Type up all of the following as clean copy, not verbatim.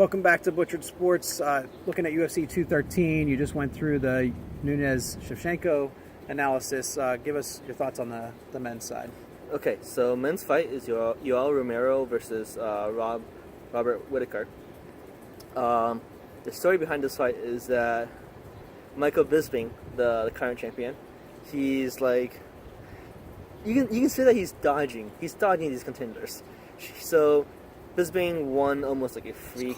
Welcome back to Butchered Sports. Looking at UFC 213, you just went through the Nunes-Shevchenko analysis. Give us your thoughts on the men's side. Okay, so men's fight is Yoel Romero versus Robert Whittaker. The story behind this fight is that Michael Bisping, the current champion, he's like, you can say that he's dodging these contenders. So Bisping won almost like a freak.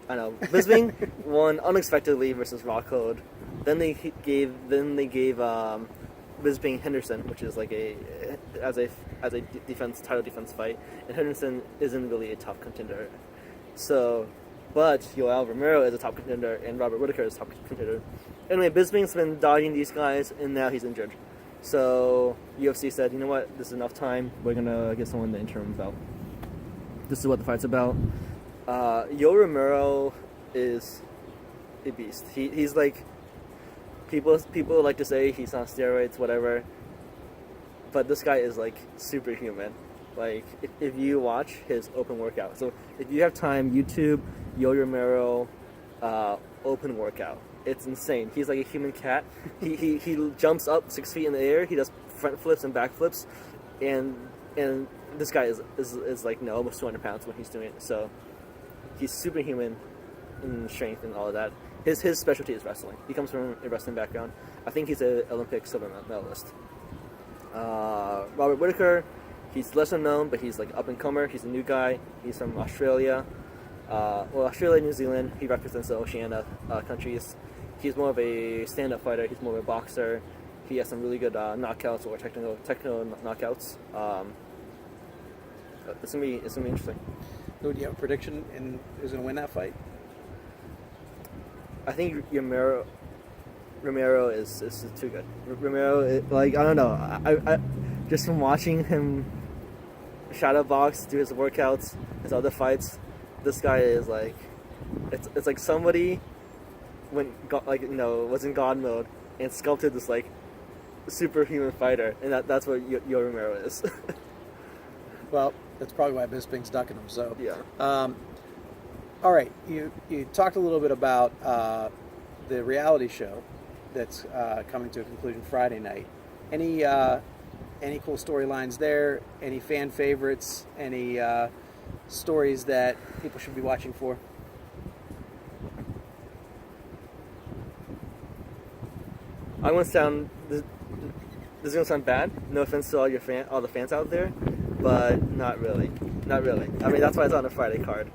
I know. Bisping won unexpectedly versus Rockhold. Then they gave Bisping Henderson, which is like as a title defense fight, and Henderson isn't really a top contender. So, but Yoel Romero is a top contender, and Robert Whittaker is a top contender. Anyway, Bisping's been dodging these guys, and now he's injured. So UFC said, you know what, this is enough time. We're gonna get someone the interim belt. This is what the fight's about. Yoel Romero is a beast. He's like, people like to say he's on steroids, whatever. But this guy is like superhuman. Like, if you watch his open workout, so if you have time, YouTube Yoel Romero open workout. It's insane. He's like a human cat. He jumps up 6 feet in the air. He does front flips and back flips, and this guy is like almost 200 pounds when he's doing it. So he's superhuman in strength and all of that. His specialty is wrestling. He comes from a wrestling background. I think he's an Olympic silver medalist. Robert Whittaker, he's lesser known, but he's like up and comer. He's a new guy. He's from Australia. Australia, New Zealand. He represents the Oceania countries. He's more of a stand-up fighter. He's more of a boxer. He has some really good knockouts or technical knockouts. It's gonna be interesting. Do you have a prediction in who's going to win that fight? I think Romero is too good. Romero, I don't know. I just from watching him shadow box, do his workouts, his other fights, this guy is like, it's like somebody was in God mode and sculpted this like superhuman fighter, and that's what Yoel Romero is. Well, that's probably why Bisping's ducking him. So yeah. All right, you talked a little bit about the reality show that's coming to a conclusion Friday night. Any cool storylines there? Any fan favorites? Any stories that people should be watching for? I'm gonna sound. This is gonna sound bad. No offense to all the fans out there, but not really. I mean, that's why it's on a Friday card.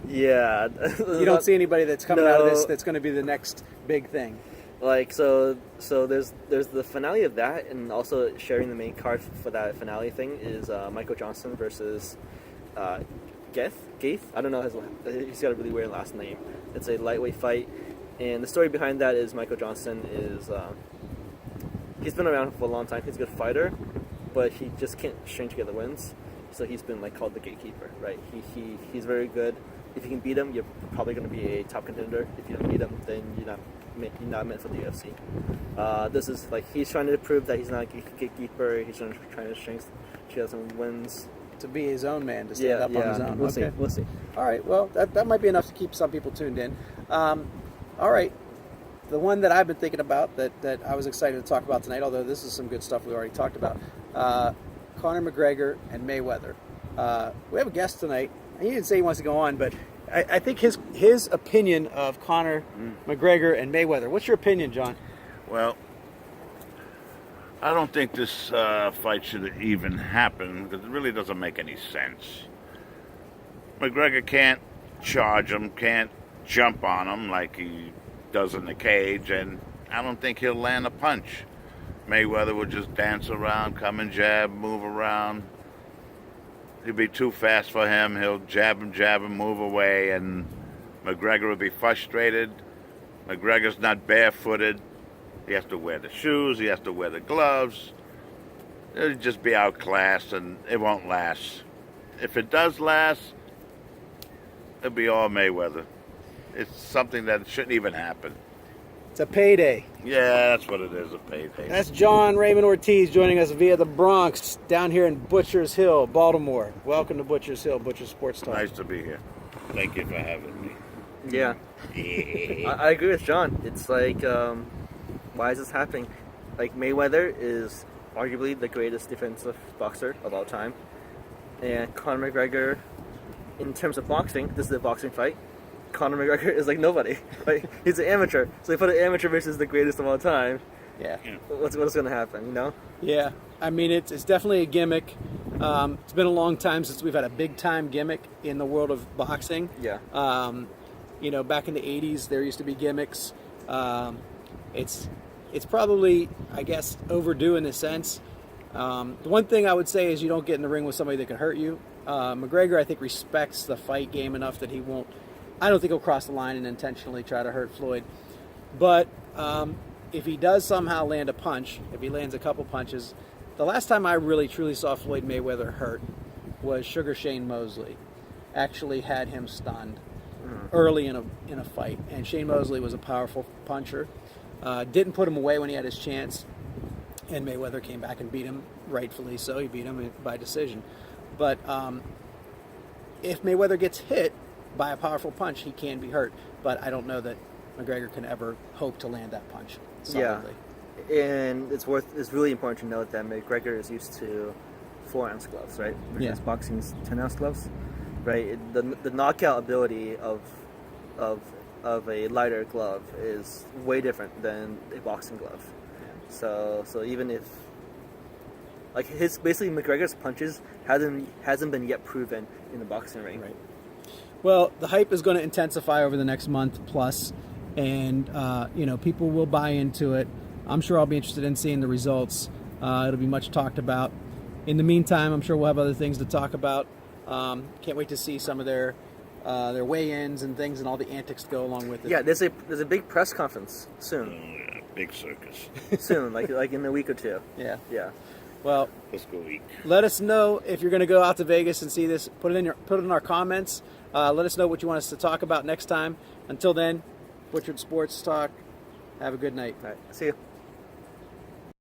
Yeah. You don't see anybody that's coming out of this that's going to be the next big thing. Like, so there's the finale of that, and also sharing the main card for that finale thing is Michael Johnson versus Gaeth. I don't know he's got a really weird last name. It's a lightweight fight, and the story behind that is Michael Johnson is he's been around for a long time. He's a good fighter, but he just can't string together wins. So he's been like called the gatekeeper, right? He's very good. If you can beat him, you're probably going to be a top contender. If you don't beat him, then you're not meant for the UFC. This is like he's trying to prove that he's not a gatekeeper. He's trying to string together some wins. To be his own man, to stand up on his own. We'll see. All right, well, that might be enough to keep some people tuned in. All right, the one that I've been thinking about that I was excited to talk about tonight, although this is some good stuff we already talked about, Conor McGregor and Mayweather. We have a guest tonight. He didn't say he wants to go on, but I think his opinion of Conor McGregor and Mayweather. What's your opinion, John? Well, I don't think this fight should even happen because it really doesn't make any sense. McGregor can't charge him, can't jump on him like he does in the cage, and I don't think he'll land a punch. Mayweather would just dance around, come and jab, move around. He'd be too fast for him. He'll jab and move away, and McGregor would be frustrated. McGregor's not barefooted. He has to wear the shoes. He has to wear the gloves. It'll just be outclassed, and it won't last. If it does last, it'll be all Mayweather. It's something that shouldn't even happen. It's a payday. Yeah, that's what it is, a payday. That's John Raymond Ortiz joining us via the Bronx down here in Butchers Hill, Baltimore. Welcome to Butchers Hill, Butchers Sports Talk. Nice to be here. Thank you for having me. Yeah. I agree with John. It's like, why is this happening? Like, Mayweather is arguably the greatest defensive boxer of all time. And Conor McGregor, in terms of boxing, this is a boxing fight. Conor McGregor is like nobody. Like, he's an amateur. So they put an amateur versus the greatest of all time. Yeah. What's going to happen, you know? Yeah. I mean, it's definitely a gimmick. It's been a long time since we've had a big-time gimmick in the world of boxing. Yeah. You know, back in the 80s, there used to be gimmicks. It's probably, I guess, overdue in a sense. The one thing I would say is you don't get in the ring with somebody that can hurt you. McGregor, I think, respects the fight game enough that he won't. I don't think he'll cross the line and intentionally try to hurt Floyd. But if he does somehow land a punch, if he lands a couple punches, the last time I really truly saw Floyd Mayweather hurt was Sugar Shane Mosley. Actually had him stunned early in a fight, and Shane Mosley was a powerful puncher. Didn't put him away when he had his chance, and Mayweather came back and beat him, rightfully so. He beat him by decision. But if Mayweather gets hit by a powerful punch, he can be hurt. But I don't know that McGregor can ever hope to land that punch solidly. Yeah, and it's really important to note that McGregor is used to 4-ounce gloves, right? Versus boxing's 10-ounce gloves, right? The knockout ability of a lighter glove is way different than a boxing glove. So even if, like, basically McGregor's punches hasn't been yet proven in the boxing ring. Right. Well, the hype is going to intensify over the next month plus, and you know, people will buy into it. I'm sure I'll be interested in seeing the results. It'll be much talked about. In the meantime, I'm sure we'll have other things to talk about. Can't wait to see some of their weigh-ins and things and all the antics to go along with it. Yeah, there's a big press conference soon. Oh, yeah, big circus. Soon, like in a week or two. Yeah. Yeah. Well, Fiscal week. let us know if you're going to go out to Vegas and see this. Put it in our comments. Let us know what you want us to talk about next time. Until then, Butchered Sports Talk. Have a good night. All right. See you.